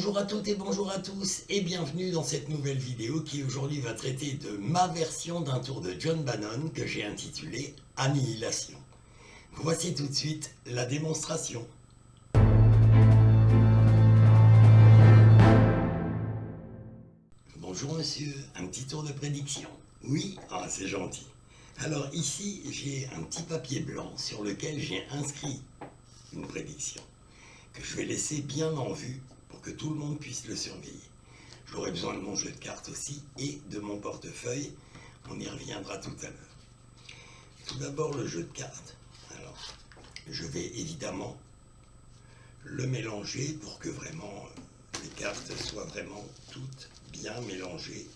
Bonjour à toutes et bonjour à tous et bienvenue dans cette nouvelle vidéo qui aujourd'hui va traiter de ma version d'un tour de John Bannon que j'ai intitulé Annihilation. Voici tout de suite la démonstration. Bonjour monsieur, un petit tour de prédiction. Oui, ah, c'est gentil. Alors ici j'ai un petit papier blanc sur lequel j'ai inscrit une prédiction que je vais laisser bien en vue pour que tout le monde puisse le surveiller. J'aurai besoin de mon jeu de cartes aussi et de mon portefeuille. On y reviendra tout à l'heure. Tout d'abord le jeu de cartes. Alors, je vais évidemment le mélanger pour que vraiment les cartes soient vraiment toutes bien mélangées.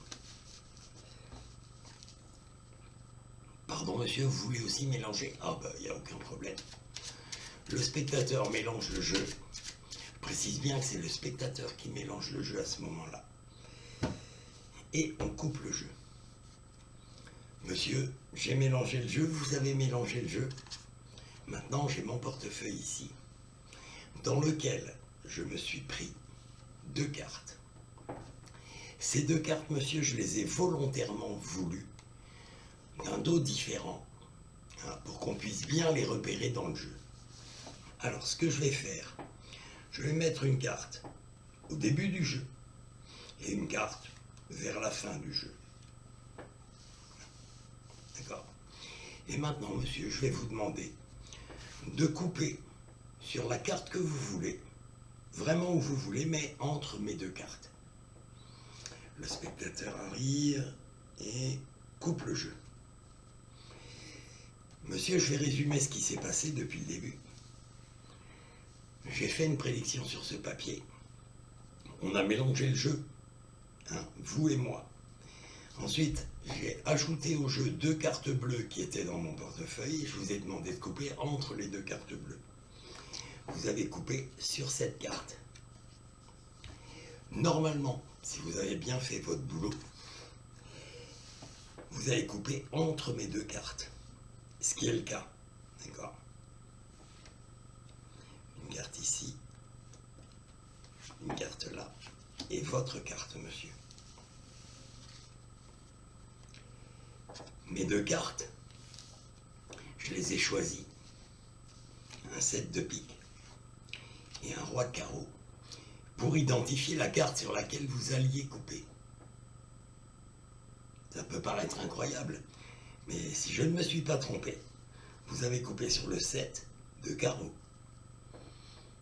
Pardon monsieur, vous voulez aussi mélanger? Ah bah il n'y a aucun problème. Le spectateur mélange le jeu. Je précise bien que c'est le spectateur qui mélange le jeu à ce moment-là. Et on coupe le jeu. Monsieur, j'ai mélangé le jeu, vous avez mélangé le jeu. Maintenant, j'ai mon portefeuille ici, dans lequel je me suis pris 2 cartes. Ces 2 cartes, monsieur, je les ai volontairement voulues d'un dos différent, pour qu'on puisse bien les repérer dans le jeu. Alors, ce que je vais faire, je vais mettre une carte au début du jeu et une carte vers la fin du jeu. D'accord? Et maintenant, monsieur, je vais vous demander de couper sur la carte que vous voulez, vraiment où vous voulez, mais entre mes 2 cartes. Le spectateur arrive et coupe le jeu. Monsieur, je vais résumer ce qui s'est passé depuis le début. J'ai fait une prédiction sur ce papier. On a mélangé le jeu, vous et moi. Ensuite, j'ai ajouté au jeu 2 cartes bleues qui étaient dans mon portefeuille. Je vous ai demandé de couper entre les 2 cartes bleues. Vous avez coupé sur cette carte. Normalement, si vous avez bien fait votre boulot, vous avez coupé entre mes 2 cartes. Ce qui est le cas. D'accord? Une carte ici, une carte là, et votre carte, monsieur. Mes 2 cartes, je les ai choisies. Un 7 de pique et un roi de carreau pour identifier la carte sur laquelle vous alliez couper. Ça peut paraître incroyable, mais si je ne me suis pas trompé, vous avez coupé sur le 7 de carreau.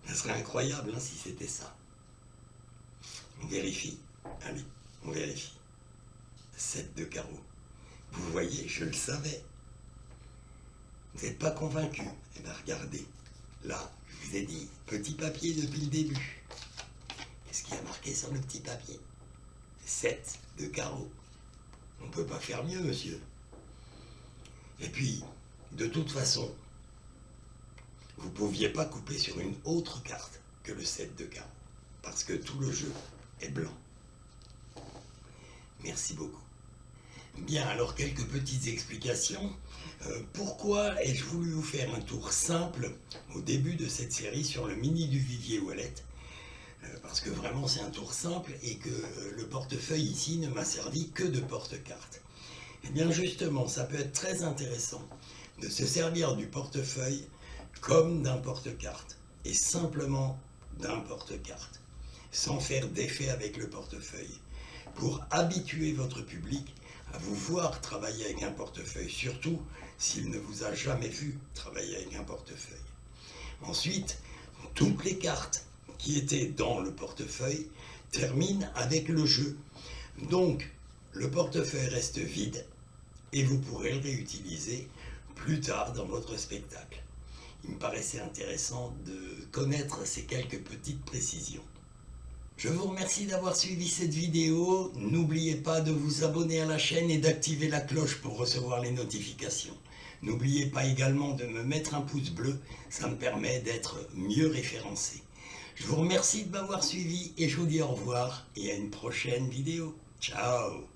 Ça serait incroyable si c'était ça. On vérifie. Allez, on vérifie. 7 de carreau. Vous voyez, je le savais. Vous n'êtes pas convaincu? Eh bien, regardez. Là, je vous ai dit, petit papier depuis le début. Qu'est-ce qu'il y a marqué sur le petit papier? 7 de carreau. On ne peut pas faire mieux, monsieur. Et puis, de toute façon, vous ne pouviez pas couper sur une autre carte que le 7 de carreau, parce que tout le jeu est blanc. Merci beaucoup. Bien, alors quelques petites explications. Pourquoi ai-je voulu vous faire un tour simple au début de cette série sur le mini du Vivier Wallet? Parce que vraiment c'est un tour simple et que le portefeuille ici ne m'a servi que de porte-carte. Et bien justement, ça peut être très intéressant de se servir du portefeuille comme d'un porte-carte, et simplement d'un porte-carte, sans faire d'effet avec le portefeuille, pour habituer votre public à vous voir travailler avec un portefeuille, surtout s'il ne vous a jamais vu travailler avec un portefeuille. Ensuite, toutes les cartes qui étaient dans le portefeuille terminent avec le jeu. Donc, le portefeuille reste vide et vous pourrez le réutiliser plus tard dans votre spectacle. Il me paraissait intéressant de connaître ces quelques petites précisions. Je vous remercie d'avoir suivi cette vidéo. N'oubliez pas de vous abonner à la chaîne et d'activer la cloche pour recevoir les notifications. N'oubliez pas également de me mettre un pouce bleu, ça me permet d'être mieux référencé. Je vous remercie de m'avoir suivi et je vous dis au revoir et à une prochaine vidéo. Ciao!